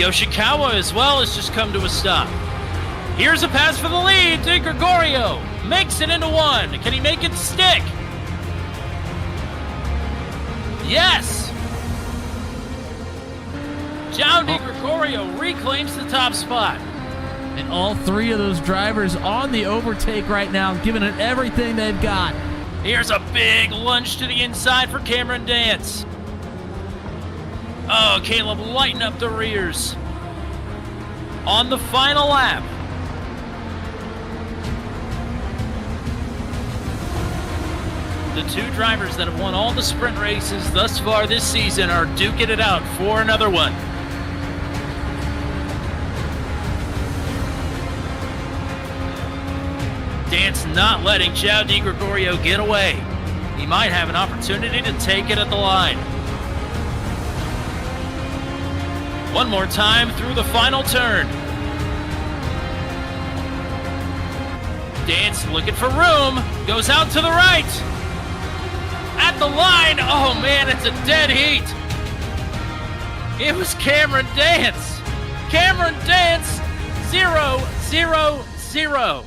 Yoshikawa as well has just come to a stop. Here's a pass for the lead to Gregorio. Makes it into one. Can he make it stick? Yes! João de Gregorio reclaims the top spot. And all three of those drivers on the overtake right now, giving it everything they've got. Here's a big lunge to the inside for Cameron Dance. Oh, Caleb lighten up the rears. On the final lap. The two drivers that have won all the sprint races thus far this season are duking it out for another one. Dance not letting João de Gregorio get away. He might have an opportunity to take it at the line. One more time through the final turn. Dance looking for room. Goes out to the right. At the line. Oh man, it's a dead heat. It was Cameron Dance. Cameron Dance, 0-0-0.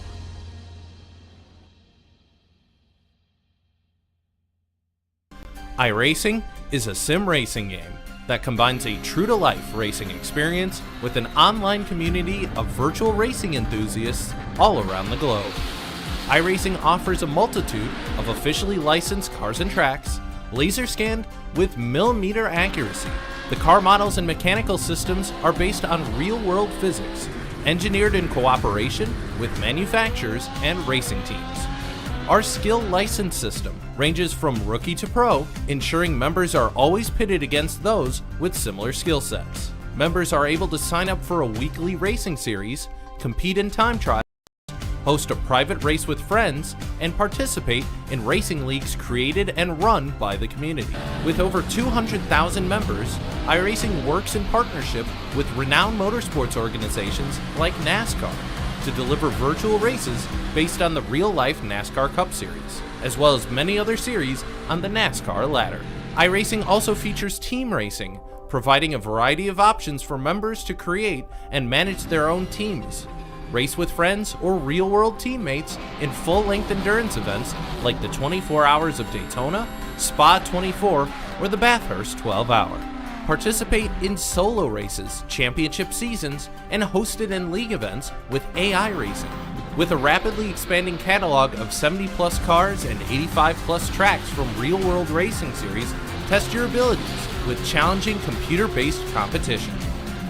iRacing is a sim racing game that combines a true-to-life racing experience with an online community of virtual racing enthusiasts all around the globe. iRacing offers a multitude of officially licensed cars and tracks, laser scanned with millimeter accuracy. The car models and mechanical systems are based on real-world physics, engineered in cooperation with manufacturers and racing teams. Our skill license system ranges from rookie to pro, ensuring members are always pitted against those with similar skill sets. Members are able to sign up for a weekly racing series, compete in time trials, host a private race with friends, and participate in racing leagues created and run by the community. With over 200,000 members, iRacing works in partnership with renowned motorsports organizations like NASCAR to deliver virtual races based on the real-life NASCAR Cup Series, as well as many other series on the NASCAR ladder. iRacing also features team racing, providing a variety of options for members to create and manage their own teams, race with friends or real-world teammates in full-length endurance events like the 24 Hours of Daytona, Spa 24, or the Bathurst 12-Hour. Participate in solo races, championship seasons, and hosted and league events with AI Racing. With a rapidly expanding catalog of 70-plus cars and 85-plus tracks from real-world racing series, test your abilities with challenging computer-based competition.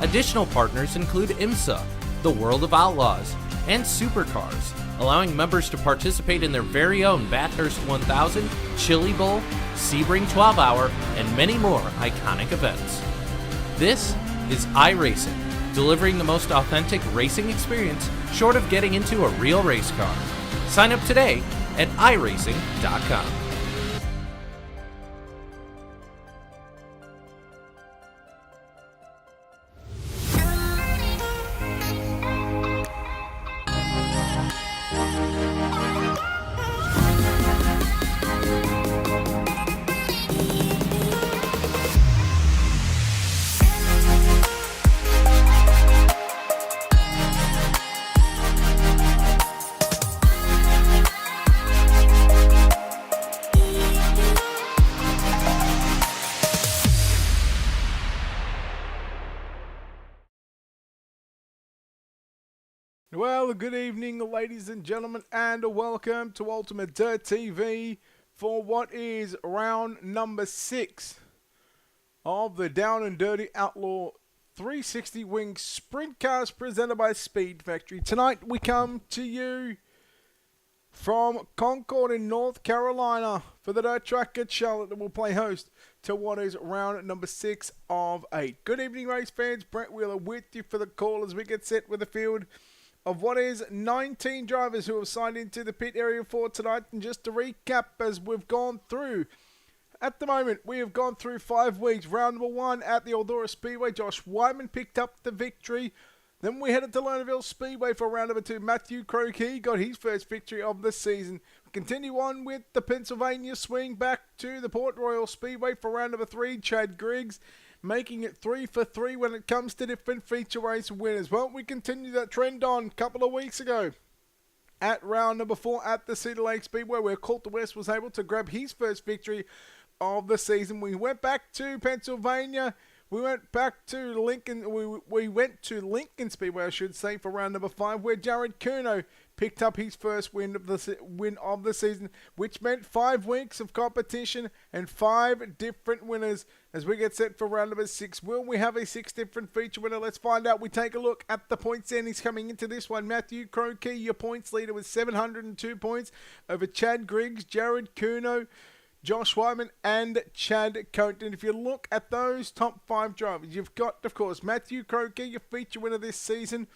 Additional partners include IMSA, the World of Outlaws, and Supercars, allowing members to participate in their very own Bathurst 1000, Chili Bowl, Sebring 12-Hour, and many more iconic events. This is iRacing, delivering the most authentic racing experience short of getting into a real race car. Sign up today at iRacing.com. Well, good evening, ladies and gentlemen, and welcome to Ultimate Dirt TV for what is round number 6 of the Down and Dirty Outlaw 360 Wing Sprint Cars presented by Speed Factory. Tonight we come to you from Concord in North Carolina for the dirt track at Charlotte, that will play host to what is round number 6 of 8. Good evening, race fans. Brent Wheeler with you for the call as we get set with the field of what is 19 drivers who have signed into the pit area for tonight. And just to recap, as we've gone through, at the moment we have gone through 5 weeks. Round number 1 at the Eldora Speedway, Josh Wyman picked up the victory. Then we headed to Lernerville Speedway for round number 2. Matthew Croakey got his first victory of the season. We continue on with the Pennsylvania swing back to the Port Royal Speedway for round number 3. Chad Griggs making it 3 for 3 when it comes to different feature race winners. Well, we continue that trend on a couple of weeks ago. At round number 4 at the Cedar Lake Speedway, where Coulter West was able to grab his first victory of the season. We went back to Pennsylvania. We went back to Lincoln. We went to Lincoln Speedway, I should say, for round number 5, where Jared Kuno picked up his first win of the season, which meant 5 weeks of competition and 5 different winners as we get set for round number 6. Will we have a 6 different feature winner? Let's find out. We take a look at the point standings coming into this one. Matthew Croakey, your points leader, with 702 points over Chad Griggs, Jared Kuno, Josh Wyman and Chad Cote. And if you look at those top 5 drivers, you've got, of course, Matthew Croakey, your feature winner this season.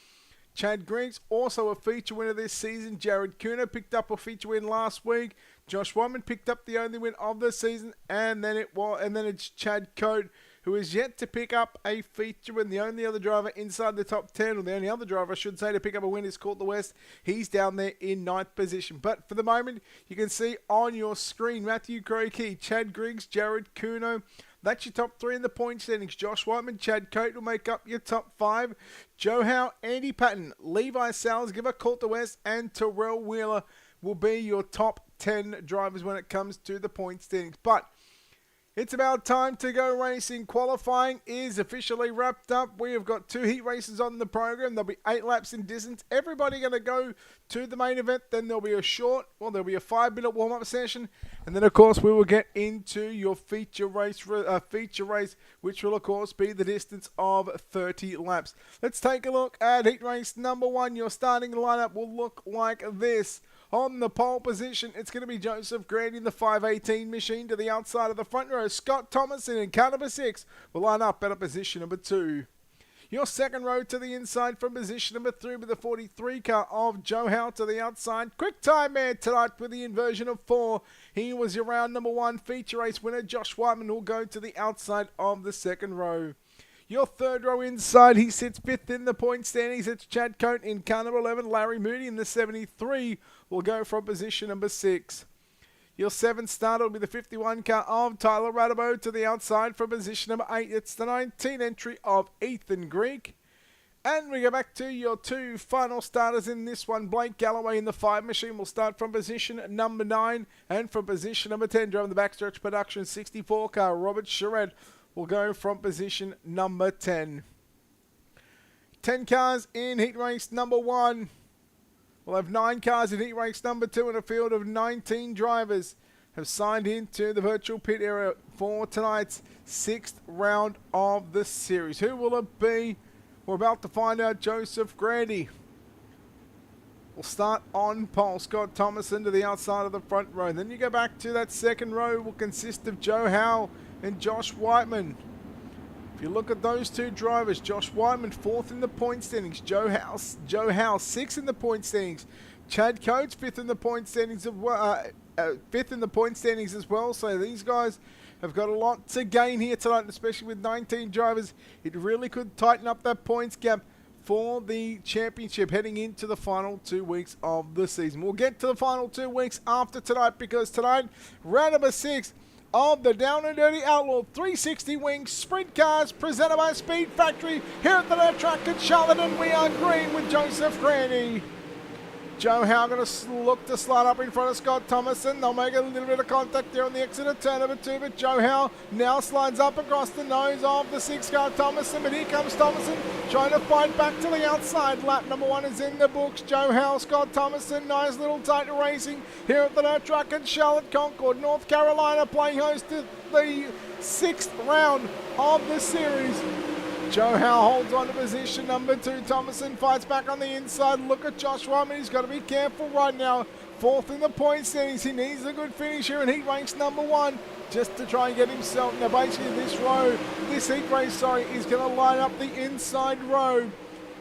Chad Griggs, also a feature winner this season. Jared Kuno picked up a feature win last week. Josh Wyman picked up the only win of the season, and then it's Chad Cote, who is yet to pick up a feature win. The only other driver inside the top 10, or the only other driver, I should say, to pick up a win is Coulter West. He's down there in 9th position. But for the moment, you can see on your screen, Matthew Croakey, Chad Griggs, Jared Kuno. That's your top 3 in the point standings. Josh Whiteman, Chad Cote will make up your top 5. Joe Howe, Andy Patton, Levi Salzgiver, Coulter West, and Terrell Wheeler will be your top 10 drivers when it comes to the point standings. But it's about time to go racing. Qualifying is officially wrapped up. We have got 2 heat races on the program. There'll be 8 laps in distance. Everybody going to go to the main event. Then there'll be a there'll be a 5-minute warm-up session. And then, of course, we will get into your feature race, which will, of course, be the distance of 30 laps. Let's take a look at heat race number 1. Your starting lineup will look like this. On the pole position, it's going to be Joseph Grady in the 518 machine to the outside of the front row. Scott Thomason in car number 6 will line up at a position number 2. Your second row to the inside from position number 3 with the 43 car of Joe Howe to the outside. Quick time man tonight with the inversion of 4. He was your round number 1 feature race winner. Josh Whiteman will go to the outside of the second row. Your third row inside, he sits 5th in the point standings. It's Chad Cote in car number 11. Larry Moody in the 73 will go from position number 6. Your 7th starter will be the 51 car of Tyler Radabo to the outside from position number 8. It's the 19 entry of Ethan Greek. And we go back to your 2 final starters in this one. Blake Galloway in the 5 machine will start from position number 9. And from position number 10, driving the backstretch production 64 car, Robert Charette will go from position number 10. 10 cars in heat race number 1. We'll have 9 cars in heat race number 2, and a field of 19 drivers have signed into the virtual pit area for tonight's 6th round of the series. Who will it be? We're about to find out. Joseph Grady will start on pole. Scott Thomason to the outside of the front row. Then you go back to that second row will consist of Joe Howe and Josh Whiteman. If you look at those 2 drivers, Josh Whiteman 4th in the point standings, Joe Howe 6th in the point standings, Chad Coates 5th in the point standings as well. So these guys have got a lot to gain here tonight, especially with 19 drivers. It really could tighten up that points gap for the championship heading into the final 2 weeks of the season. We'll get to the final 2 weeks after tonight, because tonight, round number 6 of the Down and Dirty Outlaw 360 Wing Sprint Cars presented by Speed Factory here at the dirt track at Charlotte, and we are green with Joseph Grady. Joe Howe going to look to slide up in front of Scott Thomason. They'll make a little bit of contact there on the exit of turn number 2, but Joe Howe now slides up across the nose of the 6-car Thomason, but here comes Thomason trying to fight back to the outside. Lap number 1 is in the books. Joe Howe, Scott Thomason, nice little tight racing here at the dirt track at Charlotte, Concord, North Carolina, playing host to the 6th round of the series. Joe Howe holds on to position number 2. Thomason fights back on the inside. Look at Josh Wyman. He's got to be careful right now. 4th in the point standings. He needs a good finish here in heat race number 1 just to try and get himself. Now, basically, this heat race, is going to line up the inside row.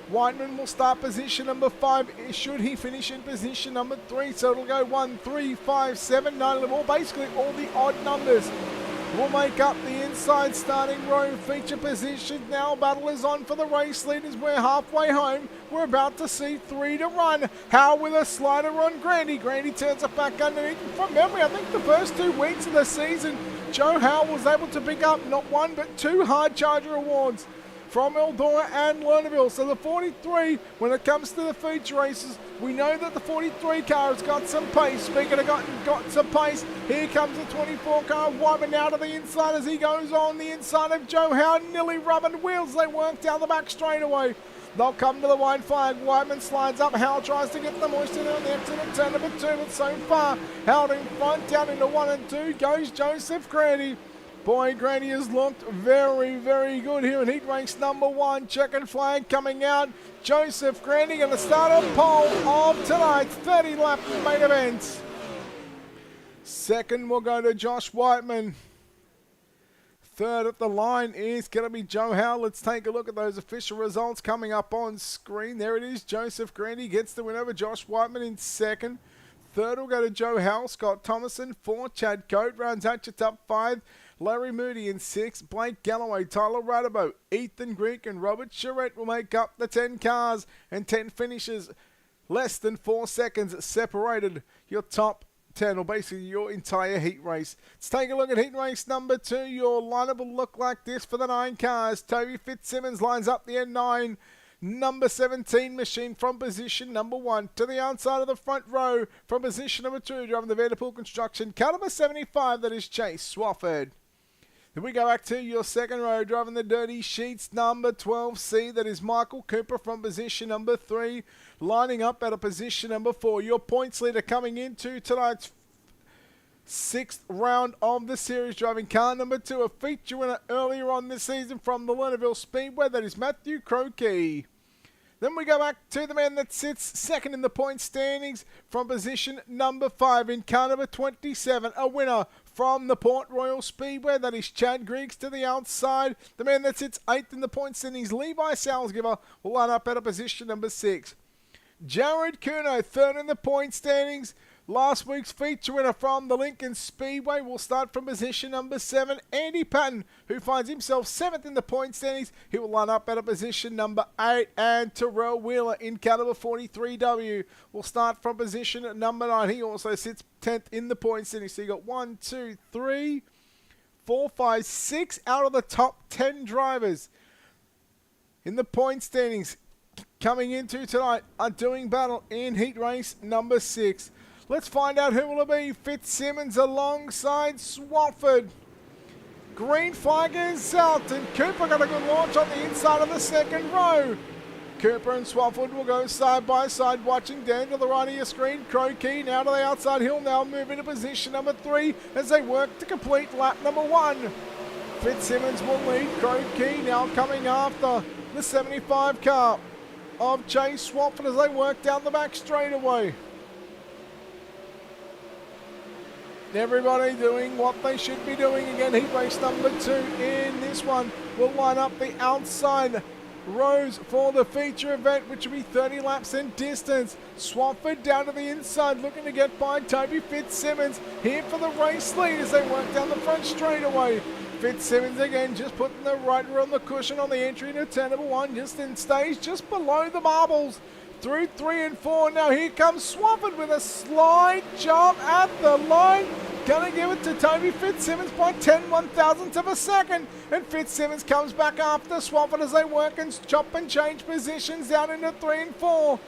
Whiteman will start position number 5. Should he finish in position number 3? So it'll go 1, 3, 5, 7, 9, 11. Basically, all the odd numbers will make up the inside starting row. Feature position now. Battle is on for the race leaders. We're halfway home. We're about to see 3 to run. Howe with a slider on Grandy. Grandy turns it back underneath. From memory, I think the first 2 weeks of the season, Joe Howe was able to pick up not 1 but 2 hard charger awards from Eldora and Lernerville. So the 43, when it comes to the feature races, we know that the 43 car has got some pace. Speaking of got some pace, here comes the 24 car. Wyman out of the inside as he goes on the inside of Joe Howe, nearly rubbing wheels. They work down the back straightaway. They'll come to the white flag. Wyman slides up. Howe tries to get the moisture on the exit at turn number 2, but so far, Howe in front, down into 1 and 2 goes Joseph Grandy. Boy, Grandy has looked very, very good here in heat race number 1. Checkered flag coming out. Joseph Grandy going to start on pole of tonight's 30-lap main event. Second will go to Josh Whiteman. Third at the line is going to be Joe Howe. Let's take a look at those official results coming up on screen. There it is. Joseph Grandy gets the win over Josh Whiteman in second. Third will go to Joe Howe. Scott Thomason. 4, Chad Coate rounds out your top 5. Larry Moody in 6, Blake Galloway, Tyler Radabo, Ethan Greek and Robert Charette will make up the 10 cars and 10 finishes. Less than 4 seconds separated your top 10, or basically your entire heat race. Let's take a look at heat race number 2. Your lineup will look like this for the 9 cars. Toby Fitzsimmons lines up the N9. Number 17 machine from position number 1 to the outside of the front row from position number 2, driving the Vanderpool Construction. Car number 75, that is Chase Swafford. Then we go back to your second row, driving the Dirty Sheets, number 12C. That is Michael Cooper from position number 3, lining up at a position number 4. Your points leader coming into tonight's 6th round of the series, driving car number 2, a feature winner earlier on this season from the Lernerville Speedway. That is Matthew Crokey. Then we go back to the man that sits second in the point standings from position number 5 in car number 27, a winner from the Port Royal Speedway. That is Chad Griggs to the outside. The man that sits 8th in the point standings, Levi Salzgiver, will line up at a position number 6. Jared Kuno, 3rd in the point standings. Last week's feature winner from the Lincoln Speedway will start from position number 7. Andy Patton, who finds himself 7th in the point standings, he will line up at a position number 8. And Terrell Wheeler in car number 43W will start from position number 9. He also sits 10th in the point standings. So you got 1, 2, 3, 4, 5, 6 out of the top 10 drivers in the point standings coming into tonight are doing battle in heat race number 6. Let's find out who will it be. Fitzsimmons alongside Swafford. Green flag is out, and Cooper got a good launch on the inside of the second row. Cooper and Swafford will go side by side, watching down to the right of your screen. Crokey now to the outside. He'll now move into position number 3 as they work to complete lap number 1. Fitzsimmons will lead. Crokey now coming after the 75 car of Chase Swafford as they work down the back straightaway. Everybody doing what they should be doing. Again, heat race number 2 in this one will line up the outside rows for the feature event, which will be 30 laps in distance. Swafford down to the inside, looking to get by Toby Fitzsimmons. Here for the race lead as they work down the front straightaway. Fitzsimmons again just putting the right rear on the cushion on the entry into turn number 1, just in stage, just below the marbles. Through 3 and 4. Now here comes Swafford with a slide jump at the line. Gonna give it to Toby Fitzsimmons by 10/1000ths of a second. And Fitzsimmons comes back after Swafford as they work and chop and change positions down into 3 and 4.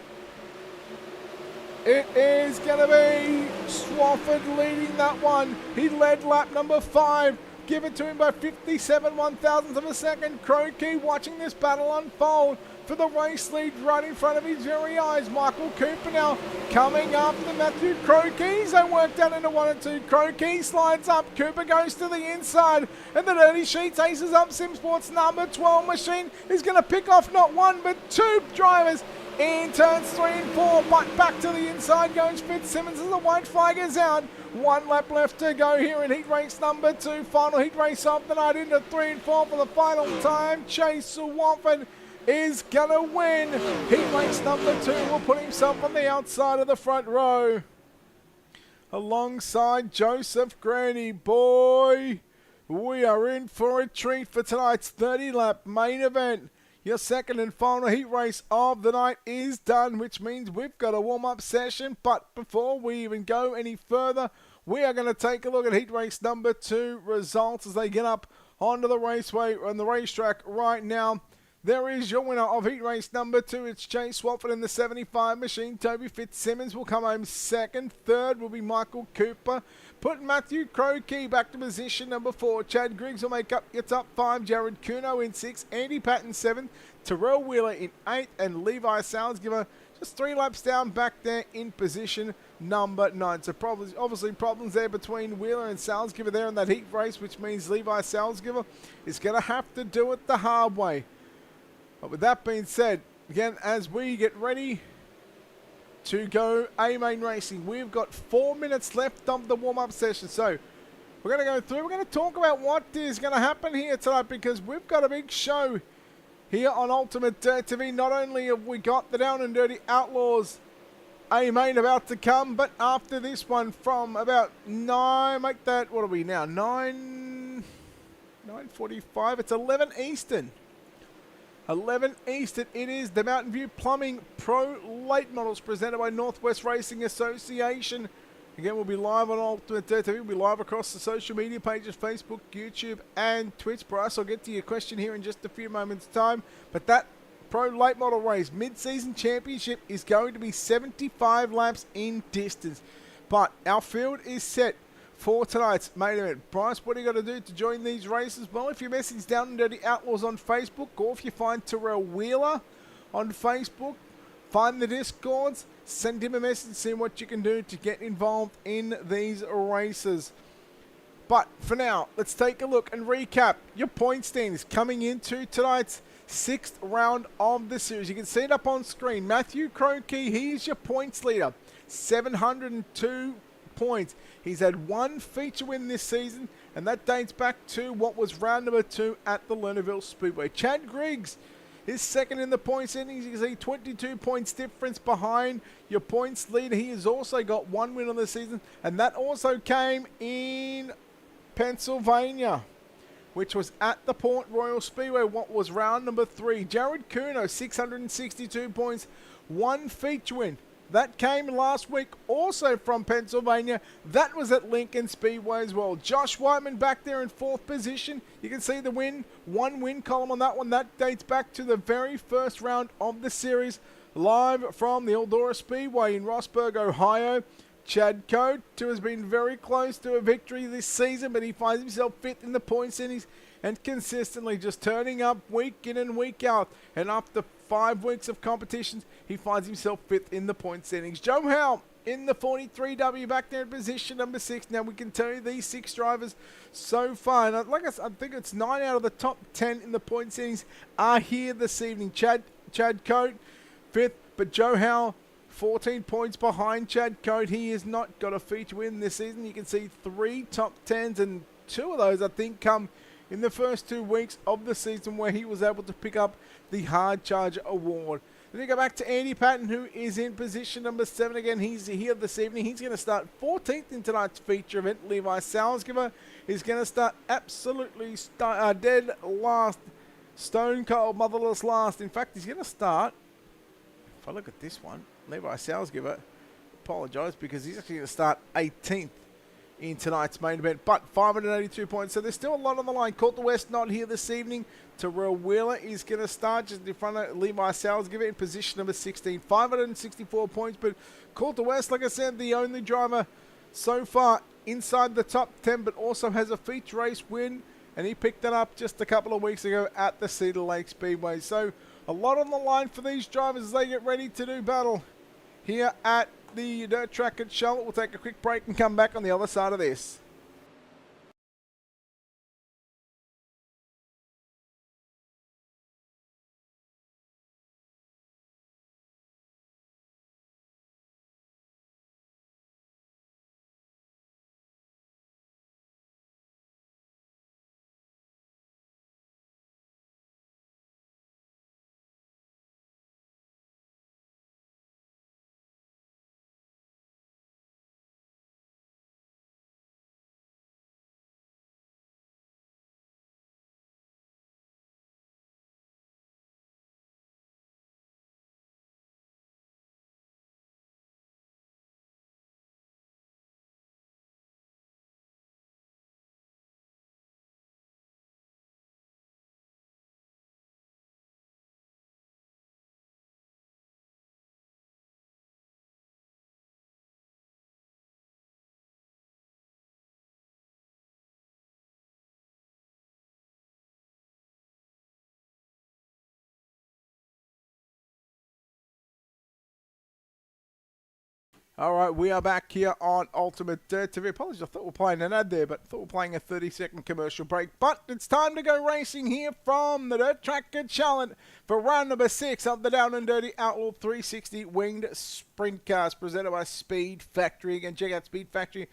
It is gonna be Swafford leading that one. He led lap number 5. Give it to him by 57/1000ths of a second. Crokey watching this battle unfold for the race lead right in front of his very eyes. Michael Cooper now coming after Matthew Crokey. They work down into 1 and 2. Crokey slides up. Cooper goes to the inside. And the Dirty Sheets aces up. SimSports number 12 machine is going to pick off not 1 but 2 drivers in turns 3 and 4. But back to the inside goes Fitzsimmons as the white flag is out. 1 lap left to go here in heat race number 2. Final heat race of the night into 3 and 4 for the final time. Chase Swafford is gonna win. Heat race number 2 will put himself on the outside of the front row alongside Joseph Grandy. Boy, We are in for a treat for tonight's 30-lap main event. Your second and final heat race of the night is done, which means we've got a warm-up session. But before we even go any further, we are going to take a look at heat race number 2 results as they get up onto the raceway on the racetrack right now. There is your winner of heat race number 2. It's Chase Swafford in the 75 machine. Toby Fitzsimmons will come home second. Third will be Michael Cooper. Put Matthew Crokey back to position number 4. Chad Griggs will make up your top 5. Jared Kuno in 6. Andy Patton 7th. Terrell Wheeler in 8th. And Levi Salzgiver just 3 laps down back there in position number 9. So obviously problems there between Wheeler and Salzgiver there in that heat race, which means Levi Salzgiver is going to have to do it the hard way. But with that being said, again, as we get ready to go A-Main Racing, we've got 4 minutes left of the warm-up session. So we're going to go through, we're going to talk about what is going to happen here tonight, because we've got a big show here on Ultimate Dirt TV. Not only have we got the Down and Dirty Outlaws A-Main about to come, but after this one from about 9, make that, what are we now, 9:45, it's 11 Eastern. 11 Eastern, it is the Mountain View Plumbing Pro Late Models presented by Northwest Racing Association. Again, we'll be live on Ultimate Dirt TV. We'll be live across the social media pages, Facebook, YouTube, and Twitch. Bryce, I'll get to your question here in just a few moments' time. But that Pro Late Model race, mid-season championship, is going to be 75 laps in distance. But our field is set for tonight's main event. Bryce, what do you got to do to join these races? Well, if you message Down and Dirty Outlaws on Facebook, or if you find Terrell Wheeler on Facebook, find the Discords, send him a message, see what you can do to get involved in these races. But for now, let's take a look and recap your point standings coming into tonight's 6th round of the series. You can see it up on screen. Matthew Crokey, he's your points leader, 702 points. He's had 1 feature win this season, and that dates back to what was round number 2 at the Lernerville Speedway. Chad Griggs is second in the points standings. You can see 22 points difference behind your points leader. He has also got 1 win on the season, and that also came in Pennsylvania, which was at the Port Royal Speedway, what was round number 3. Jared Kuno, 662 points, 1 feature win. That came last week also from Pennsylvania. That was at Lincoln Speedway as well. Josh Whiteman back there in 4th position. You can see the 1 win column on that one. That dates back to the very first round of the series, live from the Eldora Speedway in Rossburg, Ohio. Chad Coate, who has been very close to a victory this season, but he finds himself 5th in the points standings and consistently just turning up week in and week out. And after 5 weeks of competitions, he finds himself 5th in the point standings. Joe Howe in the 43W back there in position number 6. Now we can tell you these 6 drivers so far, and like I think it's 9 out of the top 10 in the point standings are here this evening. Chad Coate 5th, but Joe Howe 14 points behind Chad Coate. He has not got a feature win this season. You can see 3 top 10s, and 2 of those I think come in the first 2 weeks of the season, where he was able to pick up the Hard Charger Award. Then you go back to Andy Patton, who is in position number 7 again. He's here this evening. He's going to start 14th in tonight's feature event. Levi Salzgiver is going to start absolutely dead last, stone cold, motherless last. In fact, he's going to start, if I look at this one, Levi Salzgiver, apologise, because he's actually going to start 18th in tonight's main event, but 582 points. So there's still a lot on the line. Coulter West not here this evening. Terrell Wheeler is going to start just in front of Levi Salzgiver in position number 16. 564 points, but Coulter West, like I said, the only driver so far inside the top 10, but also has a feature race win, and he picked that up just a couple of weeks ago at the Cedar Lake Speedway. So a lot on the line for these drivers as they get ready to do battle here at the dirt track at Charlotte. We'll take a quick break and come back on the other side of this. All right, we are back here on Ultimate Dirt TV. Apologies, I thought we were playing an ad there, but I thought we were playing a 30-second commercial break. But it's time to go racing here from the Dirt Track Challenge for round number 6 of the Down and Dirty Outlaw 360 Winged Sprint Cars, presented by Speed Factory. Again, check out Speed Factory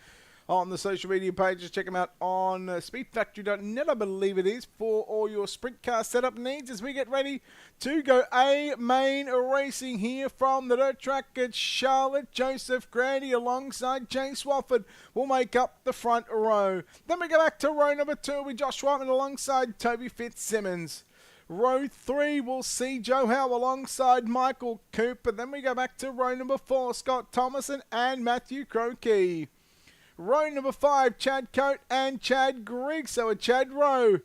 on the social media pages. Check them out on speedfactory.net, I believe it is, for all your sprint car setup needs as we get ready to go main racing here from the Dirt Track at Charlotte. Joseph Grady alongside Jay Swafford will make up the front row. Then we go back to row number 2 with Josh Whiteman alongside Toby Fitzsimmons. Row 3 will see Joe Howe alongside Michael Cooper. Then we go back to row number 4, Scott Thomason and Matthew Crokey. Row number 5, Chad Coate and Chad Griggs. So a Chad row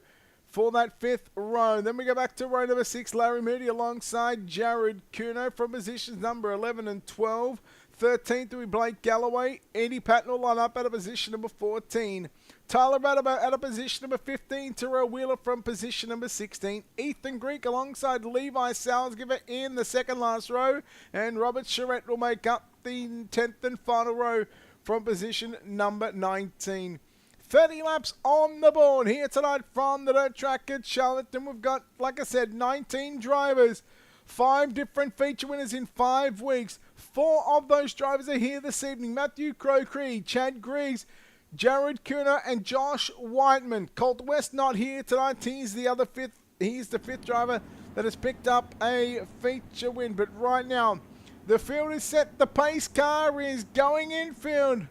for that 5th row. Then we go back to row number 6, Larry Moody alongside Jared Kuno from positions number 11 and 12. 13th will be Blake Galloway. Eddie Patton will line up out of position number 14. Tyler Radabo out of position number 15. Terrell Wheeler from position number 16. Ethan Greek alongside Levi Salzgiver in the second last row. And Robert Charette will make up the 10th and final row from position number 19. 30 laps on the board here tonight from the Dirt Track at Charlotte. And we've got, like I said, 19 drivers. 5 different feature winners in 5 weeks. 4 of those drivers are here this evening. Matthew Crocree, Chad Griggs, Jared Kuno, and Josh Whiteman. Colt West not here tonight. He's the 5th driver that has picked up a feature win. But right now, the field is set. The pace car is going infield,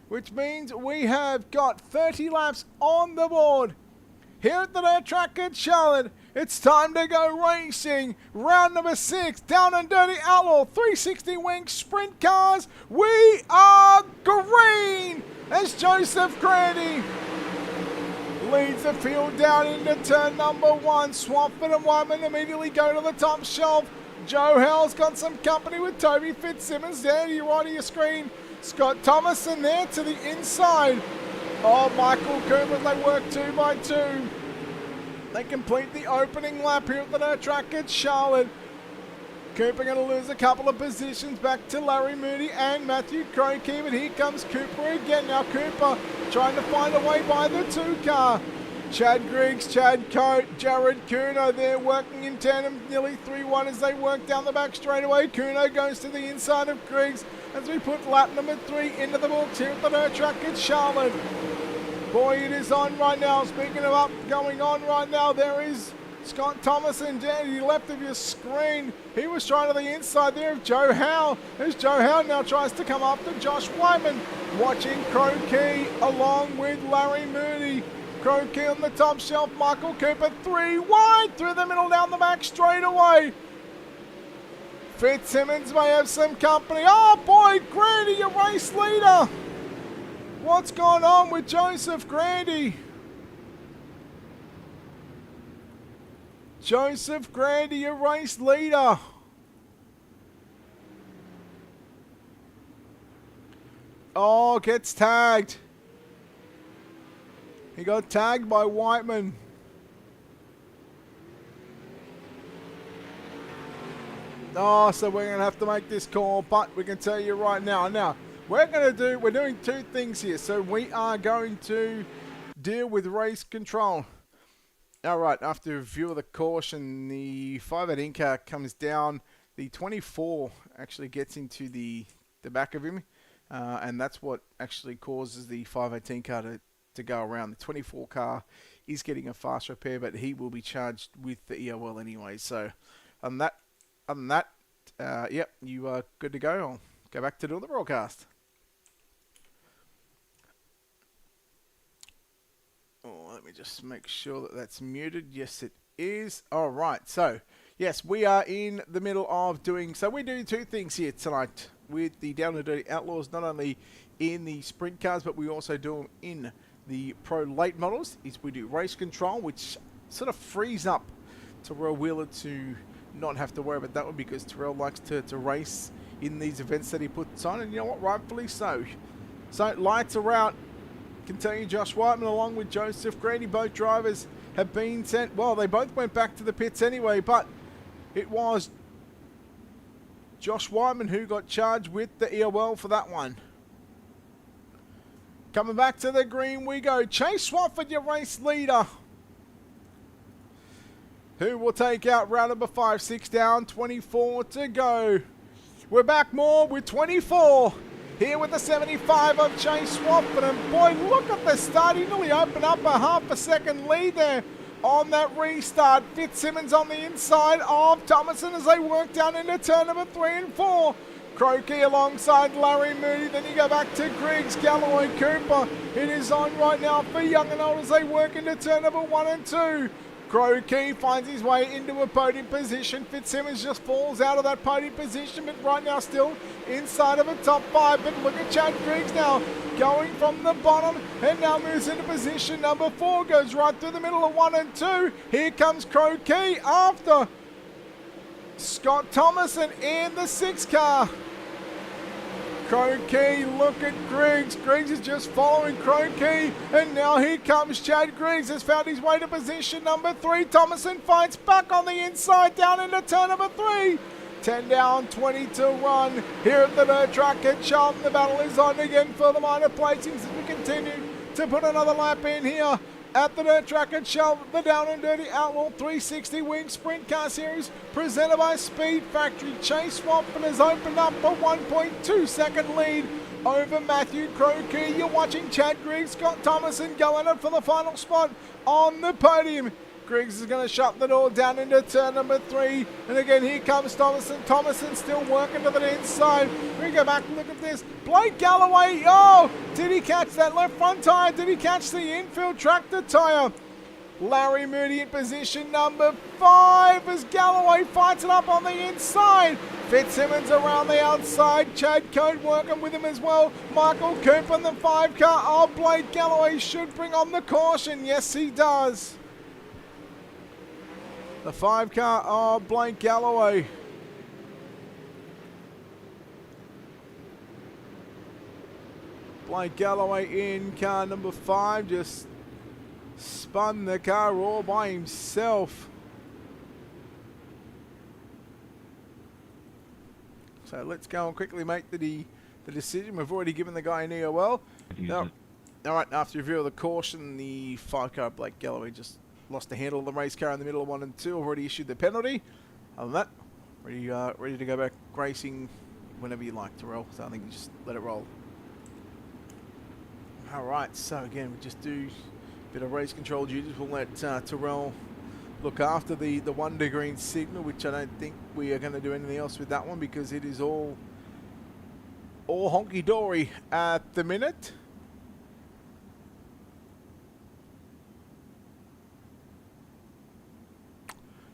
which means we have got 30 laps on the board. Here at the Dirt Track at Charlotte, it's time to go racing. Round number 6, Down and Dirty Outlaw 360 Wing Sprint Cars. We are green as Joseph Grady leads the field down into turn number 1. Swafford and Whiteman immediately go to the top shelf. Joe Howell's got some company with Toby Fitzsimmons there to your right of your screen. Scott Thomason there to the inside. Oh, Michael Cooper, they work 2 by 2. They complete the opening lap here at the Dirt Track at Charlotte. Cooper going to lose a couple of positions back to Larry Moody and Matthew Crokey, but here comes Cooper again. Now Cooper trying to find a way by the 2 car. Chad Griggs, Chad Coate, Jared Kuno there working in tandem, nearly 3-1 as they work down the back straightaway. Kuno goes to the inside of Griggs as we put lap number 3 into the books here at the Dirt Track at Charlotte. Boy, it is on right now. Speaking of up, going on right now, there is Scott Thomason down to the left of your screen. He was trying to the inside there of Joe Howe. As Joe Howe now tries to come up to Josh Whiteman. Watching Crokey along with Larry Moody. Crokey on the top shelf, Michael Cooper 3 wide through the middle down the back straight away. Fitzsimmons may have some company. Oh boy, Grady, your race leader. What's going on with Joseph Grady? Joseph Grady, your race leader. Oh, gets tagged. He got tagged by Whiteman. Oh, so we're going to have to make this call, but we can tell you right now. Now, we're doing 2 things here. So we are going to deal with race control. All right, after review of the caution, the 518 car comes down. The 24 actually gets into the back of him, and that's what actually causes the 518 car to go around. The 24 car is getting a fast repair, but he will be charged with the EOL anyway. So, other than that, yep, you are good to go. I'll go back to doing the broadcast. Oh, let me just make sure that that's muted. Yes, it is. All right. So, yes, we are in the middle of doing... So, we're doing 2 things here tonight with the Down and Dirty Outlaws, not only in the sprint cars, but we also do them in the pro late models. Is we do race control, which sort of frees up Terrell Wheeler to not have to worry about that one, because Terrell likes to race in these events that he puts on, and you know what, rightfully so. So lights are out. Can tell you Josh Whiteman along with Joseph Grady, both drivers have been sent. Well, they both went back to the pits anyway, but it was Josh Wyman, who got charged with the EOL for that one. Coming back to the green we go. Chase Swafford, your race leader. Who will take out round number 5, 6 down, 24 to go. We're back more with 24. Here with the 75 of Chase Swafford. And boy, look at the start. He nearly opened up a half a second lead there on that restart. Fitzsimmons on the inside of Thomason as they work down into turn number 3 and 4. Croaky alongside Larry Moody. Then you go back to Griggs, Galloway, Cooper. It is on right now for Young and Old as they work into turn number 1 and 2. Croaky finds his way into a podium position. Fitzsimmons just falls out of that podium position, but right now still inside of a top 5. But look at Chad Griggs now going from the bottom and now moves into position number 4. Goes right through the middle of 1 and 2. Here comes Croaky after Scott Thomason in the 6 car. Croaky, look at Griggs. Griggs is just following Croaky. And now here comes Chad Griggs. Has found his way to position number 3. Thomason fights back on the inside down into turn number 3. 10 down, 20 to run. Here at the dirt track at Charlton, the battle is on again for the minor placings as we continue to put another lap in here at the dirt track at Charlton, the Down and Dirty Outlaw 360 Wing Sprint Car Series presented by Speed Factory. Chase Swampman has opened up a 1.2 second lead over Matthew Croaky. You're watching Chad Griggs, Scott Thomason going up for the final spot on the podium. Griggs is going to shut the door down into turn number 3. And again, here comes Thomason. Thomason still working to the inside. We go back and look at this. Blake Galloway. Oh, did he catch that left front tyre? Did he catch the infield tractor tyre? Larry Moody in position number 5 as Galloway fights it up on the inside. Fitzsimmons around the outside. Chad Code working with him as well. Michael Cooper in the 5 car. Oh, Blake Galloway should bring on the caution. Yes, he does. The 5 car of Blake Galloway. Blake Galloway in car number 5. Just spun the car all by himself. So let's go and quickly make the decision. We've already given the guy an EOL. Now, all right, after review of the caution, the 5 car Blake Galloway just lost the handle of the race car in the middle of 1 and 2. Already issued the penalty. Other than that, ready to go back racing whenever you like, Terrell. So I think you just let it roll. All right. So again, we just do a bit of race control duties. We'll let Terrell look after the 1 to green signal, which I don't think we are going to do anything else with that one because it is all honky dory at the minute.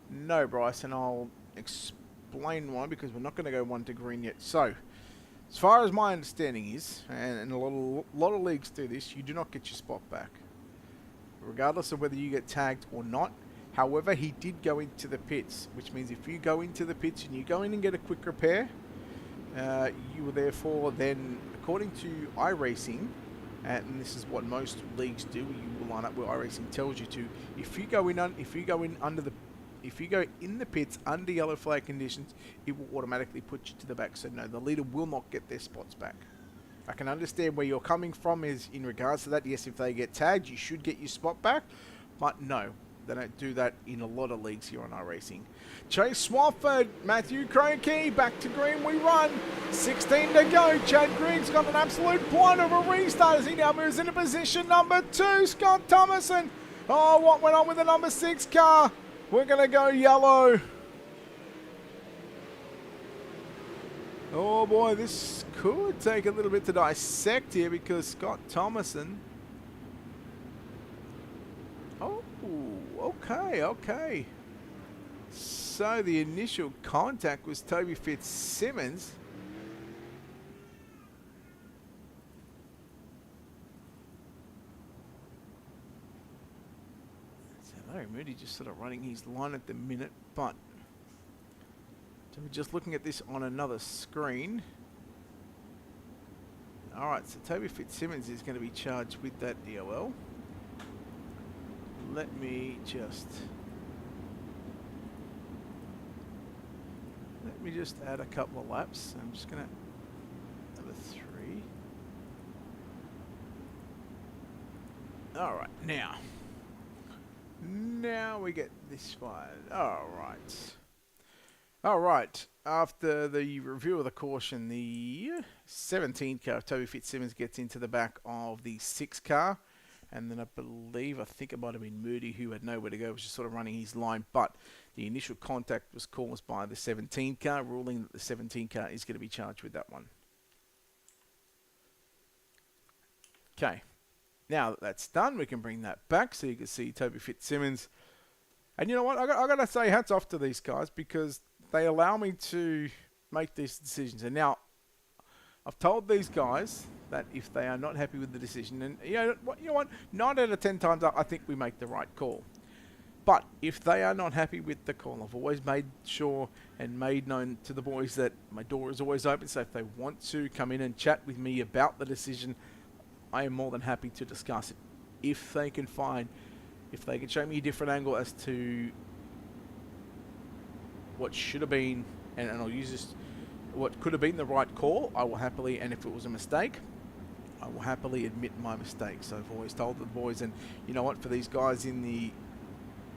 No, Bryce, and I'll explain why because we're not going to go 1 to green yet. So, as far as my understanding is, and a lot of leagues do this, you do not get your spot back, regardless of whether you get tagged or not. However, he did go into the pits, which means if you go into the pits and you go in and get a quick repair, you will therefore then, according to iRacing, and this is what most leagues do, you will line up where iRacing tells you to. If you go in the pits under yellow flag conditions, it will automatically put you to the back. So no, the leader will not get their spots back. I can understand where you're coming from is in regards to that. Yes, if they get tagged, you should get your spot back. But no, they don't do that in a lot of leagues here on iRacing. Chase Swafford, Matthew Croaky, back to green we run. 16 to go. Chad Griggs got an absolute point of a restart as he now moves into position number 2. Scott Thomason. Oh, what went on with the number 6 car? We're going to go yellow. Oh boy, this could take a little bit to dissect here because Scott Thomason. Oh, okay. So the initial contact was Toby Fitzsimmons. Larry Moody just sort of running his line at the minute, but so we're just looking at this on another screen. Alright, so Toby Fitzsimmons is going to be charged with that EOL. Let me me just add a couple of laps. I'm just going to have a 3. Alright, now we get this one. Alright, after the review of the caution, the 17 car of Toby Fitzsimmons gets into the back of the 6 car. And then I think it might have been Moody who had nowhere to go, was just sort of running his line. But the initial contact was caused by the 17 car, ruling that the 17 car is going to be charged with that one. Okay. Now that that's done, we can bring that back so you can see Toby Fitzsimmons. And you know what? I got to say hats off to these guys because they allow me to make these decisions. And now I've told these guys that if they are not happy with the decision, and you know what, 9 out of 10 times I think we make the right call. But if they are not happy with the call, I've always made sure and made known to the boys that my door is always open. So if they want to come in and chat with me about the decision, I am more than happy to discuss it. If they can show me a different angle as to what should have been, and I'll use this, what could have been the right call, I will happily, and if it was a mistake, I will happily admit my mistake. So I've always told the boys, and you know what, for these guys in the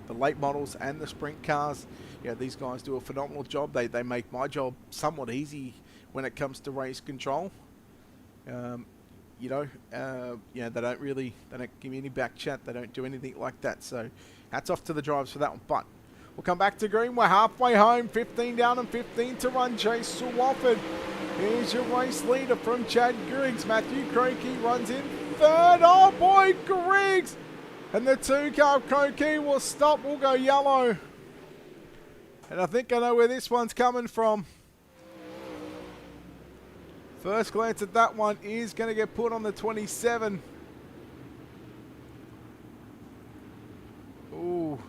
late models and the sprint cars, yeah, these guys do a phenomenal job. They make my job somewhat easy when it comes to race control. They don't give me any back chat. They don't do anything like that. So hats off to the drivers for that one. But we'll come back to green. We're halfway home. 15 down and 15 to run. Chase Swafford. Here's your race leader from Chad Griggs. Matthew Croakey runs in third. Oh boy, Griggs! And the 2 car of Croakey will stop. We'll go yellow. And I think I know where this one's coming from. First glance at that one is going to get put on the 27. Ooh.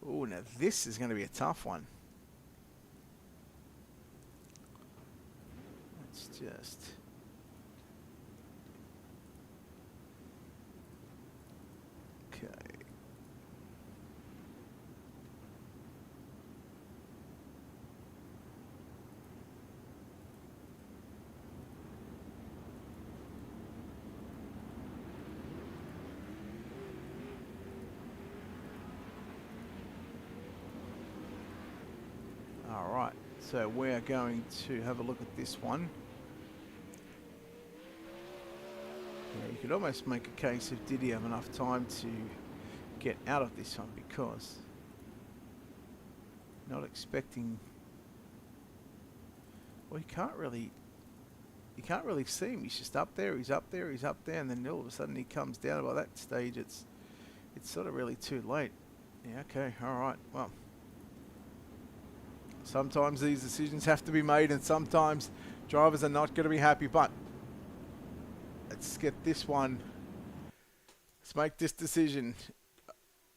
Ooh, now this is going to be a tough one. Let's just... Okay. Alright, so we're going to have a look at this one. Yeah, you could almost make a case of did he have enough time to get out of this one, because not expecting, well, you can't really see him. He's just up there, he's up there, he's up there, and then all of a sudden he comes down. By that stage it's sort of really too late. Yeah, okay, alright, well, sometimes these decisions have to be made, and sometimes drivers are not going to be happy, but let's get this one. Let's make this decision.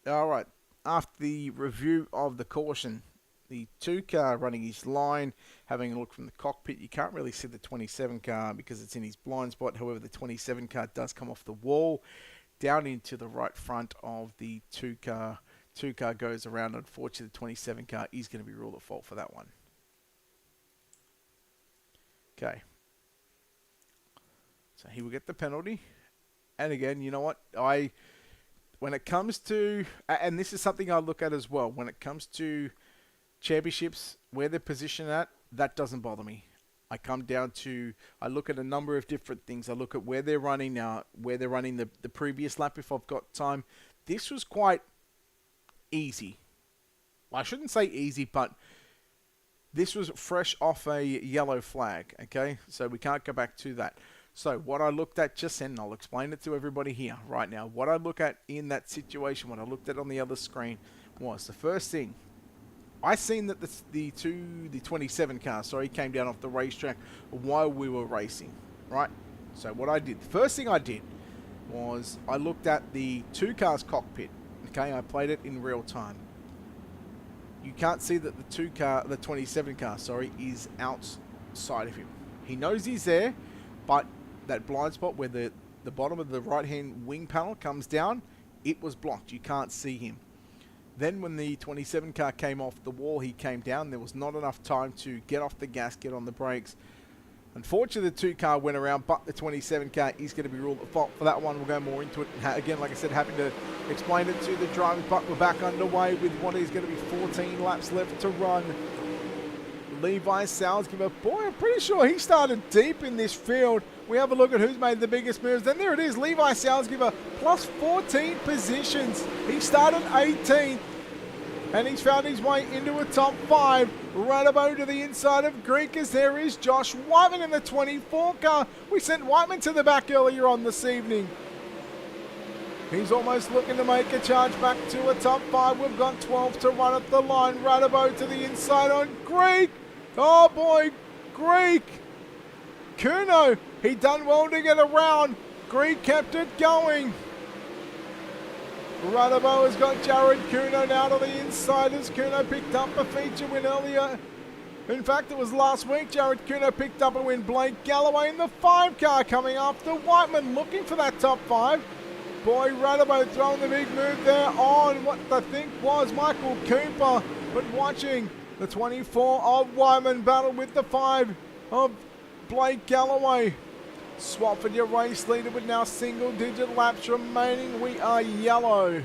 Alright, after the review of the caution, the 2 car running his line, having a look from the cockpit, you can't really see the 27 car because it's in his blind spot. However, the 27 car does come off the wall down into the right front of the 2 car. 2 car goes around. Unfortunately, the 27 car is going to be ruled at fault for that one. Okay. So he will get the penalty. And again, you know what? When it comes to, and this is something I look at as well, when it comes to championships, where they're positioned at, that doesn't bother me. I come down to, I look at a number of different things. I look at where they're running now, where they're running the previous lap if I've got time. This was quite easy. Well, I shouldn't say easy, but this was fresh off a yellow flag, okay? So we can't go back to that. So what I looked at just then, and I'll explain it to everybody here right now. What I look at in that situation, what I looked at on the other screen, was the first thing. I seen that the 27 car, came down off the racetrack while we were racing, right? So what I did, the first thing I did was I looked at the 2 car's cockpit. Okay, I played it in real time. You can't see that the 27 car, is outside of him. He knows he's there, but that blind spot where the bottom of the right-hand wing panel comes down, it was blocked. You can't see him. Then when the 27 car came off the wall, he came down. There was not enough time to get off the gas, get on the brakes. Unfortunately, the 2 car went around, but the 27 car is going to be ruled at fault for that one. We'll go more into it. Again, like I said, happy to explain it to the drivers, but we're back underway with what is going to be 14 laps left to run. Levi Salzgiver, boy, I'm pretty sure he started deep in this field. We have a look at who's made the biggest moves. Then there it is, Levi Salzgiver, plus 14 positions. He started 18th, and he's found his way into a top 5. Right about to the inside of Greek, as there is Josh Whiteman in the 24 car. We sent Whiteman to the back earlier on this evening. He's almost looking to make a charge back to a top 5. We've got 12 to run at the line. Radabo to the inside on Greek. Oh boy, Greek. Kuno, he done well to get around. Greek kept it going. Radabo has got Jared Kuno now to the inside as Kuno picked up a feature win earlier. In fact, it was last week Jared Kuno picked up a win. Blake Galloway in the 5 car coming after Whiteman, looking for that top 5. Boy, Radabo throwing the big move there on what I think was Michael Cooper, but watching the 24 of Wyman battle with the 5 of Blake Galloway. Swafford, your race leader, with now single-digit laps remaining. We are yellow.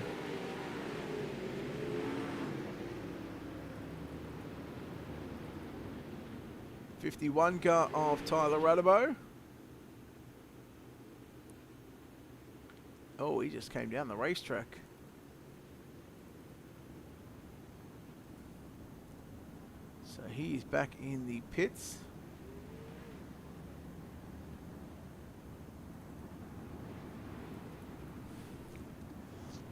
'51 car of Tyler Radabo. Oh, he just came down the racetrack. So he's back in the pits.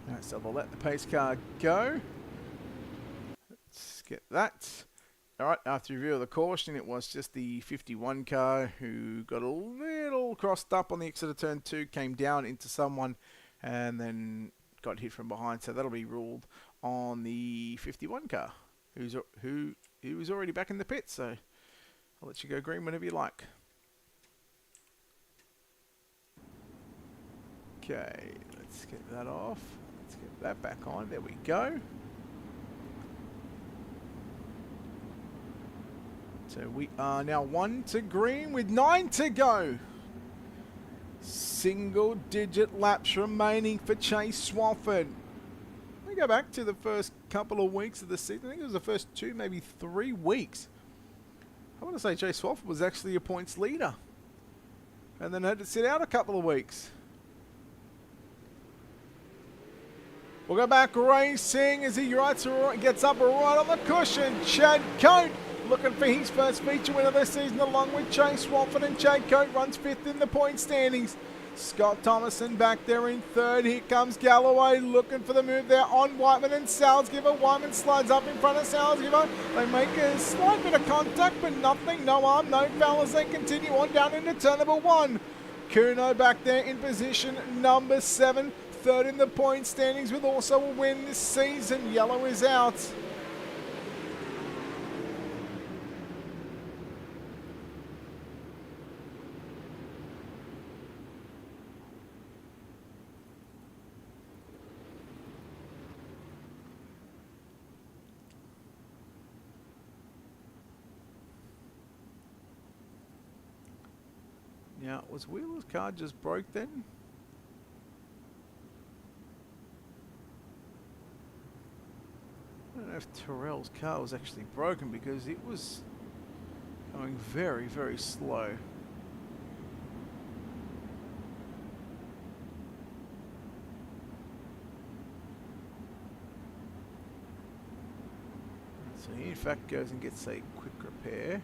Alright, so we'll let the pace car go. Let's get that. Alright, after review of the caution, it was just the 51 car who got a little crossed up on the exit of turn 2, came down into someone, and then got hit from behind. So that'll be ruled on the 51 car, who was already back in the pit. So I'll let you go green whenever you like. Okay, let's get that off. Let's get that back on. There we go. So we are now 1 to green with 9 to go. Single-digit laps remaining for Chase Swafford. Let me go back to the first couple of weeks of the season. I think it was the first 2, maybe 3 weeks. I want to say Chase Swafford was actually a points leader, and then had to sit out a couple of weeks. We'll go back racing as he gets up right on the cushion. Chad Coate looking for his first feature win of the season, along with Chase Swafford, and Chad Coate runs 5th in the point standings. Scott Thomason back there in 3rd. Here comes Galloway looking for the move there on Whiteman and Salzgiver. Whiteman slides up in front of Salzgiver. They make a slight bit of contact, but nothing, no arm, no foul as they continue on down into turn number 1. Kuno back there in position number 7. 3rd in the point standings with also a win this season. Yellow is out. Now, was Wheeler's car just broke then? I don't know if Terrell's car was actually broken, because it was going very, very slow. So he in fact goes and gets a quick repair.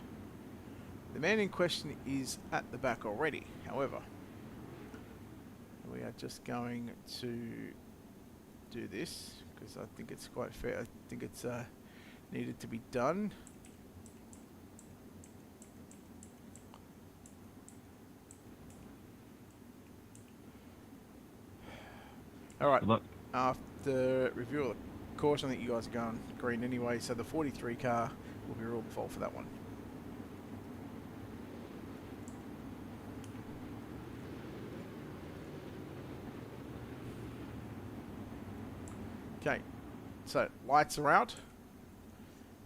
The man in question is at the back already, however. We are just going to do this, because I think it's quite fair. I think it's needed to be done. Alright, after review of the caution, I think you guys are going green anyway, so the 43 car will be ruled fault for that one. Okay, So, lights are out.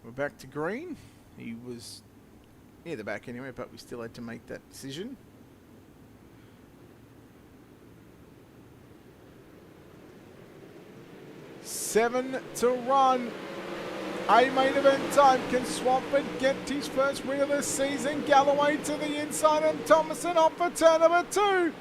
We're back to green. He was near the back anyway, but we still had to make that decision. Seven to run. A main event time. Can Swampert get his first win of the season? Galloway to the inside and Thomason off for turn number 2.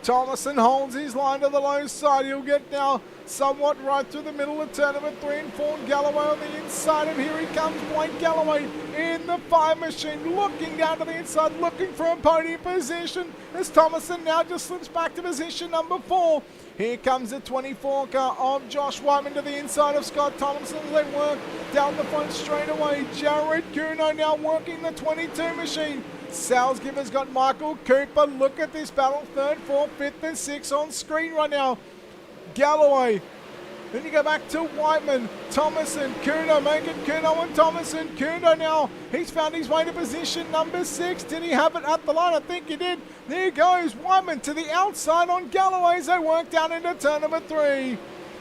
Thomason holds his line to the low side. He'll get now somewhat right through the middle of turn number 3 and 4. Galloway on the inside, and here he comes, Blake Galloway in the 5 machine, looking down to the inside, looking for a podium position as Thomason now just slips back to position number 4. Here comes the 24 car of Josh Whiteman to the inside of Scott Thompson. They work down the front straight away. Jared Kuno now working the 22 machine. Salzgiver's got Michael Cooper. Look at this battle. 3rd, 4th, 5th and 6th on screen right now. Galloway. Then you go back to Whiteman, Thomason, Kuno, make it Kuno and Thomason. Kuno now, he's found his way to position number 6. Did he have it at the line? I think he did. There goes Whiteman to the outside on Galloway as they work down into turn number 3.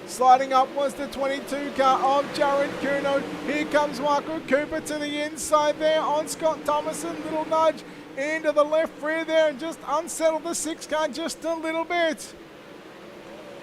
Sliding up was the 22 car of Jared Kuno. Here comes Michael Cooper to the inside there on Scott Thomason. Little nudge into the left rear there and just unsettled the 6 car just a little bit.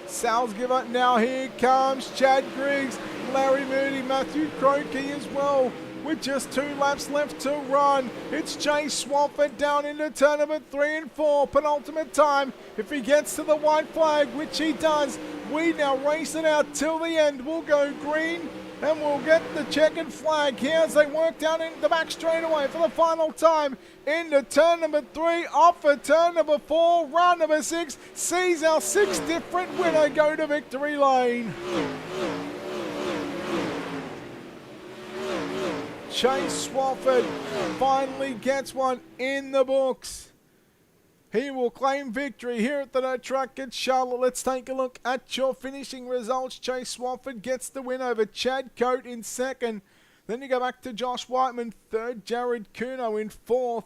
Salzgiver now, here comes Chad Griggs, Larry Moody, Matthew Croakey as well. With just 2 laps left to run, it's Chase Swampert down into turn number 3 and 4. Penultimate time. If he gets to the white flag, which he does, we now race it out till the end. We'll go green and we'll get the checkered flag here as they work down into the back straightaway for the final time. Into turn number 3, off for turn number 4, round number 6, sees our 6th different winner go to victory lane. Chase Swafford finally gets one in the books. He will claim victory here at the No Truck at Charlotte. Let's take a look at your finishing results. Chase Swafford gets the win over Chad Coate in 2nd. Then you go back to Josh Whiteman, 3rd. Jared Kuno in 4th.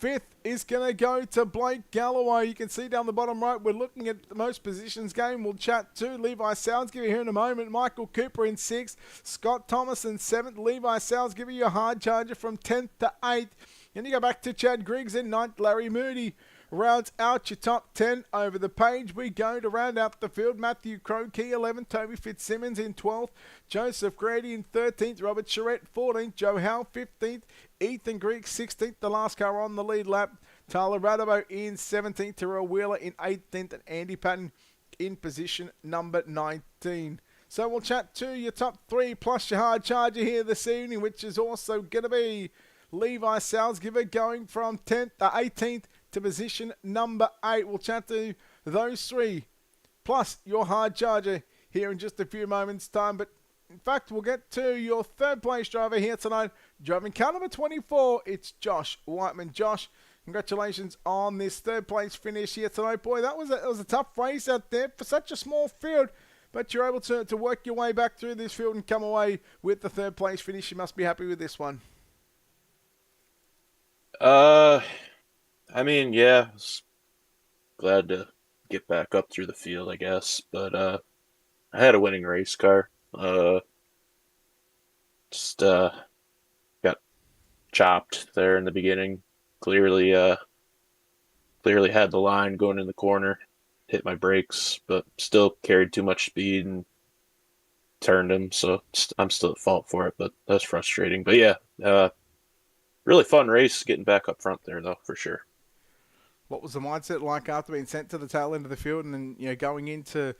5th is going to go to Blake Galloway. You can see down the bottom right, we're looking at the most positions game. We'll chat to Levi Salzgiver here in a moment. Michael Cooper in 6th. Scott Thomas in 7th. Levi Salzgiver, your hard charger from 10th to 8th. Then you go back to Chad Griggs in 9th. Larry Moody rounds out your top 10. Over the page we go to round out the field. Matthew Croakey, 11th. Toby Fitzsimmons in 12th. Joseph Grady in 13th. Robert Charette, 14th. Joe Howe, 15th. Ethan Greek, 16th. The last car on the lead lap. Tyler Radabo in 17th. Terrell Wheeler in 18th. And Andy Patton in position number 19. So we'll chat to your top 3 plus your hard charger here this evening, which is also going to be Levi Salzgiver going from 18th to position number 8. We'll chat to those 3 plus your hard charger here in just a few moments time. But in fact, we'll get to your 3rd place driver here tonight. Driving car number 24, it's Josh Whiteman. Josh, congratulations on this 3rd place finish here tonight. Boy, that was a tough race out there for such a small field. But you're able to work your way back through this field and come away with the 3rd place finish. You must be happy with this one. I mean, yeah, I was glad to get back up through the field, I guess. But I had a winning race car. Just got chopped there in the beginning. Clearly had the line going in the corner. Hit my brakes, but still carried too much speed and turned them. So I'm still at fault for it, but that's frustrating. But yeah, really fun race getting back up front there, though, for sure. What was the mindset like after being sent to the tail end of the field and then going in to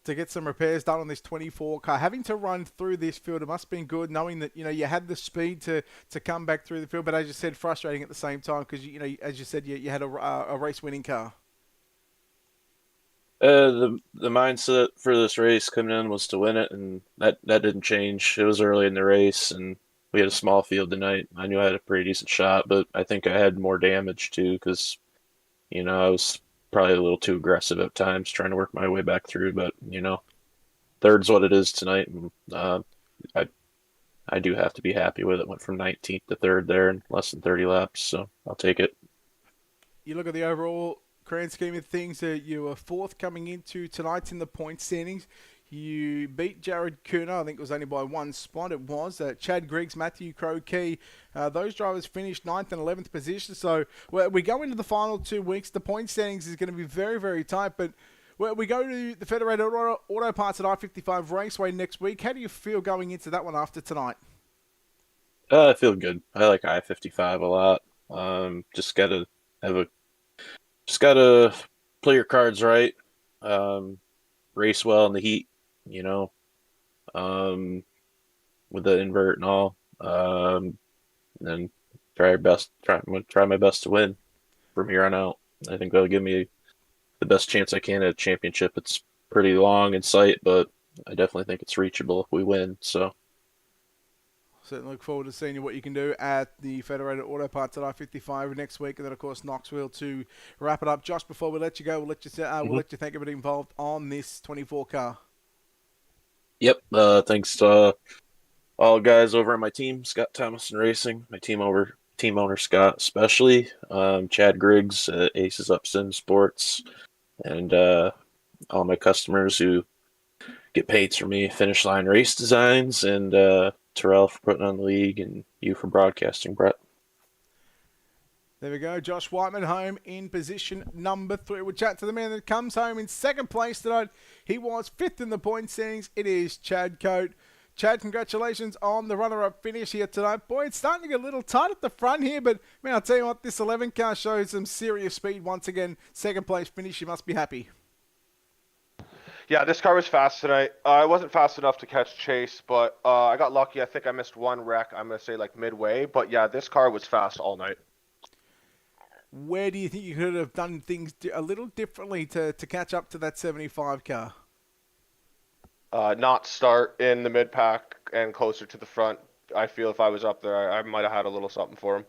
get some repairs done on this 24 car? Having to run through this field, it must have been good knowing that you had the speed to come back through the field, but as you said, frustrating at the same time because as you said, you had a race-winning car. The mindset for this race coming in was to win it, and that didn't change. It was early in the race, and we had a small field tonight. I knew I had a pretty decent shot, but I think I had more damage too because, I was probably a little too aggressive at times trying to work my way back through. But, third's what it is tonight, and I do have to be happy with it. Went from 19th to 3rd there in less than 30 laps, so I'll take it. You look at the overall grand scheme of things, you were 4th coming into tonight in the point standings. You beat Jared Kuna, I think it was only by one spot. It was Chad Griggs, Matthew Crow-Key. Those drivers finished 9th and 11th position. So we go into the final 2 weeks. The point standings is going to be very, very tight. But we go to the Federated Auto Parts at I-55 Raceway next week. How do you feel going into that one after tonight? I feel good. I like I-55 a lot. Just gotta play your cards right. Race well in the heat, you know, with the invert and all. And then try my best to win from here on out. I think that'll give me the best chance I can at a championship. It's pretty long in sight, but I definitely think it's reachable if we win. So certainly look forward to seeing what you can do at the Federated Auto Parts at I-55 next week, and then of course Knoxville to wrap it up. Josh, before we let you go, we'll let you thank everybody involved on this 24 car. Yep. Thanks to all guys over on my team, Scott Thomason Racing, my team owner Scott, especially Chad Griggs, Aces Up Sim Sports, and all my customers who get paid for me, Finish Line Race Designs, and Terrell for putting on the league, and you for broadcasting, Brett. There we go. Josh Whiteman home in position number 3. We'll chat to the man that comes home in second place tonight. He was 5th in the point standings. It is Chad Coate. Chad, congratulations on the runner-up finish here tonight. Boy, it's starting to get a little tight at the front here, but man, I'll tell you what, this 11 car shows some serious speed once again. Second place finish, you must be happy. Yeah, this car was fast tonight. I wasn't fast enough to catch Chase, but I got lucky. I think I missed one wreck, I'm going to say like midway. But yeah, this car was fast all night. Where do you think you could have done things a little differently to catch up to that 75 car? Not start in the mid-pack and closer to the front. I feel if I was up there, I might have had a little something for him.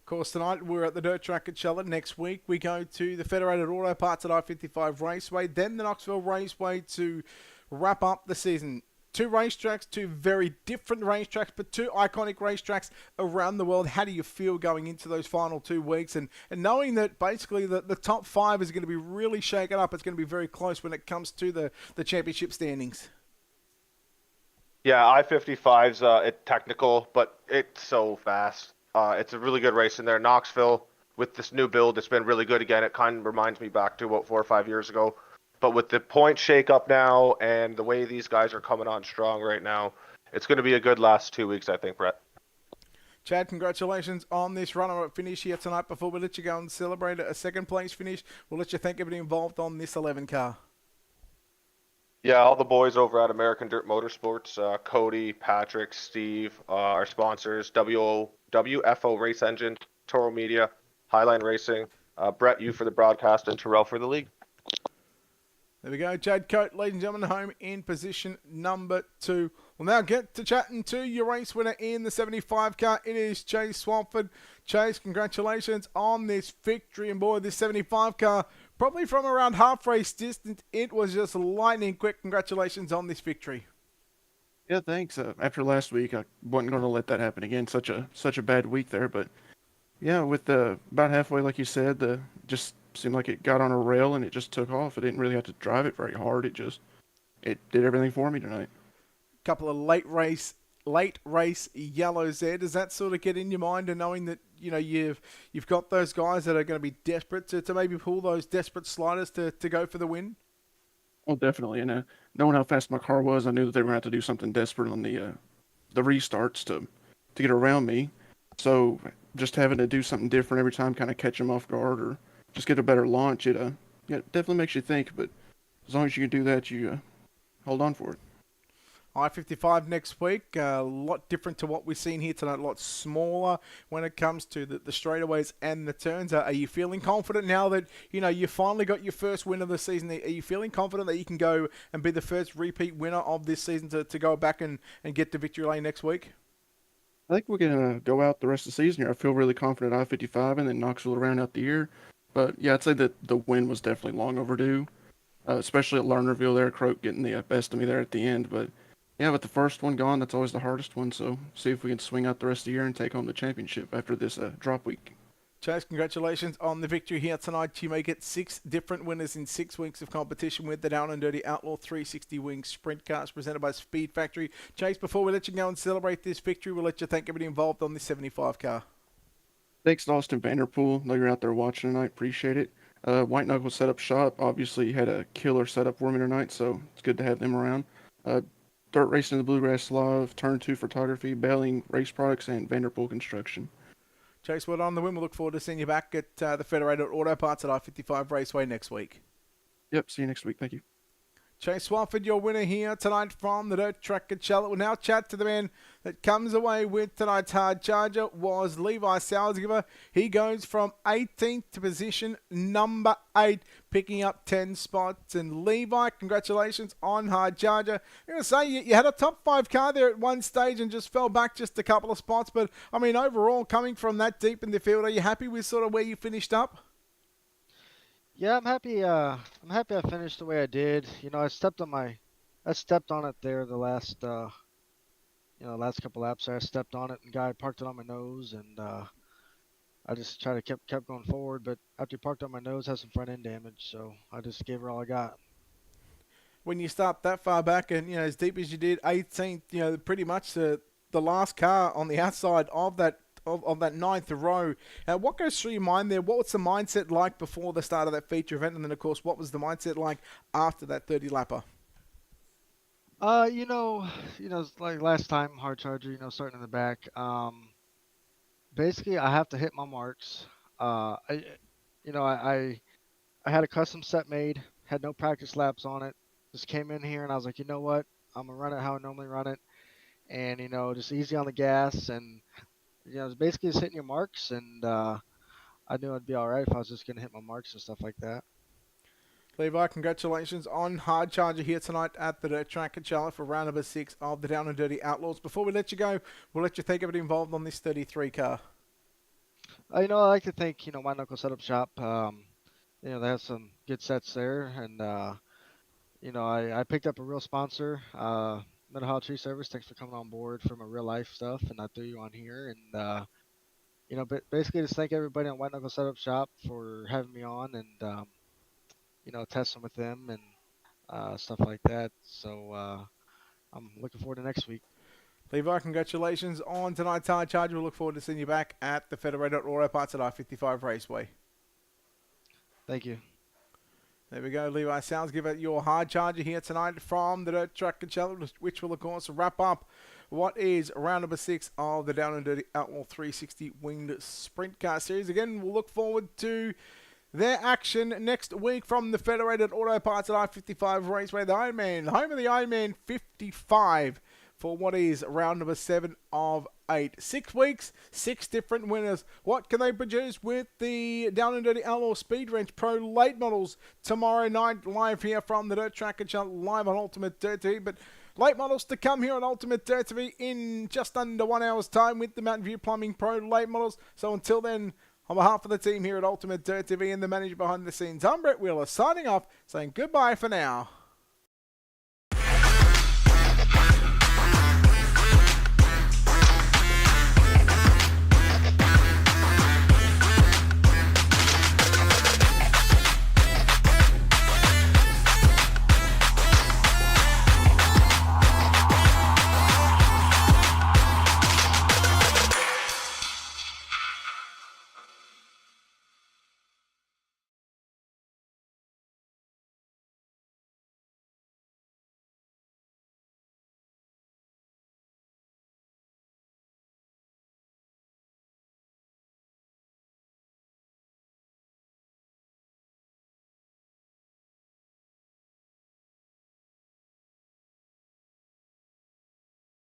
Of course, tonight we're at the dirt track at Charlotte. Next week we go to the Federated Auto Parts at I-55 Raceway, then the Knoxville Raceway to wrap up the season. 2 racetracks, 2 very different racetracks, but 2 iconic racetracks around the world. How do you feel going into those final 2 weeks and knowing that basically the top 5 is going to be really shaken up? It's going to be very close when it comes to the championship standings. Yeah, I-55's technical, but it's so fast. It's a really good race in there. Knoxville, with this new build, it's been really good again. It kind of reminds me back to about 4 or 5 years ago. But with the point shake-up now and the way these guys are coming on strong right now, it's going to be a good last 2 weeks, I think, Brett. Chad, congratulations on this runner-up finish here tonight. Before we let you go and celebrate a second-place finish, we'll let you thank everybody involved on this 11 car. Yeah, all the boys over at American Dirt Motorsports, Cody, Patrick, Steve, our sponsors, WFO Race Engine, Toro Media, Highline Racing, Brett, you for the broadcast, and Terrell for the league. There we go. Chad Coate, ladies and gentlemen, home in position number 2. We'll now get to chatting to your race winner in the 75 car. It is Chase Swampford. Chase, congratulations on this victory. And boy, this 75 car, probably from around half race distance, it was just lightning quick. Congratulations on this victory. Yeah, thanks. After last week, I wasn't going to let that happen again. Such a bad week there, but yeah, with about halfway, like you said, just seemed like it got on a rail and it just took off. I didn't really have to drive it very hard. It did everything for me tonight. Couple of late race yellows there. Does that sort of get in your mind, and knowing that you've got those guys that are going to be desperate to maybe pull those desperate sliders to go for the win? Well, definitely. And knowing how fast my car was, I knew that they were going to have to do something desperate on the restarts to get around me. So just having to do something different every time, kind of catch them off guard or just get a better launch, it definitely makes you think. But as long as you can do that, you hold on for it. I-55 next week, a lot different to what we've seen here tonight, a lot smaller when it comes to the straightaways and the turns. Are you feeling confident now that you finally got your first win of the season? Are you feeling confident that you can go and be the first repeat winner of this season to go back and get to victory lane next week? I think we're going to go out the rest of the season here. I feel really confident I-55 and then Knoxville around out the year. But yeah, I'd say that the win was definitely long overdue, especially at Lernerville there, Croak getting the best of me there at the end. But yeah, with the first one gone, that's always the hardest one. So see if we can swing out the rest of the year and take home the championship after this drop week. Chase, congratulations on the victory here tonight. You make it 6 different winners in 6 weeks of competition with the Down and Dirty Outlaw 360 Wing Sprint Cars presented by Speed Factory. Chase, before we let you go and celebrate this victory, we'll let you thank everybody involved on this 75 car. Thanks to Austin Vanderpool. Know you're out there watching tonight. Appreciate it. White Knuckle Setup Shop obviously had a killer setup for me tonight, so it's good to have them around. Dirt Racing the Bluegrass Live, Turn 2 Photography, Belling Race Products, and Vanderpool Construction. Chase, well on the win. We'll look forward to seeing you back at the Federated Auto Parts at I-55 Raceway next week. Yep, see you next week. Thank you. Chase Swafford, your winner here tonight from the Dirt Track at Charlotte. We'll now chat to the man that comes away with tonight's hard charger was Levi Salzgiver. He goes from 18th to position number 8, picking up 10 spots. And Levi, congratulations on hard charger. I'm going to say you had a top 5 car there at one stage and just fell back just a couple of spots. But, I mean, overall, coming from that deep in the field, are you happy with sort of where you finished up? Yeah, I'm happy. I finished the way I did. You know, I stepped on it there the last, last couple laps. I stepped on it, and guy parked it on my nose, and I just tried to kept going forward. But after he parked on my nose, had some front end damage, so I just gave her all I got. When you start that far back, and as deep as you did, 18th, pretty much the last car on the outside of that. Of that 9th row. What goes through your mind there? What was the mindset like before the start of that feature event? And then, of course, what was the mindset like after that 30-lapper? Like last time, hard charger, starting in the back. Basically, I have to hit my marks. I had a custom set made, had no practice laps on it. Just came in here and I was like, you know what? I'm going to run it how I normally run it. And, just easy on the gas and it's basically just hitting your marks, and I knew I'd be all right if I was just going to hit my marks and stuff like that. Levi, congratulations on hard charger here tonight at the Dirt Track at Charlotte for round number 6 of the Down and Dirty Outlaws. Before we let you go, we'll let you thank everybody involved on this 33 car. I'd like to thank, White Knuckle Setup Shop. They have some good sets there, and, I picked up a real sponsor, Mental Health Tree Service. Thanks for coming on board for my real life stuff, and I threw you on here. And but basically just thank everybody on White Knuckle Setup Shop for having me on, and testing with them and stuff like that. So I'm looking forward to next week. Levi, congratulations on tonight's hard charger. We'll look forward to seeing you back at the Federated Auto Parts at I-55 Raceway. Thank you. There we go, Levi Salzgiver, your hard charger here tonight from the Dirt Track and Challenge, which will, of course, wrap up what is round number 6 of the Down and Dirty Outlaw 360 Winged Sprint Car Series. Again, we'll look forward to their action next week from the Federated Auto Parts at I-55 Raceway, the Ironman, home of the Ironman 55 for what is round number 7 of 8. 6 weeks, 6 different winners. What can they produce with the Down and Dirty Outlaw Speed Wrench Pro late models tomorrow night live here from the Dirt Track and Channel live on Ultimate Dirt TV? But late models to come here on Ultimate Dirt TV in just under 1 hour's time with the Mountain View Plumbing Pro late models. So until then, on behalf of the team here at Ultimate Dirt TV and the manager behind the scenes, I'm Brett Wheeler signing off, saying goodbye for now.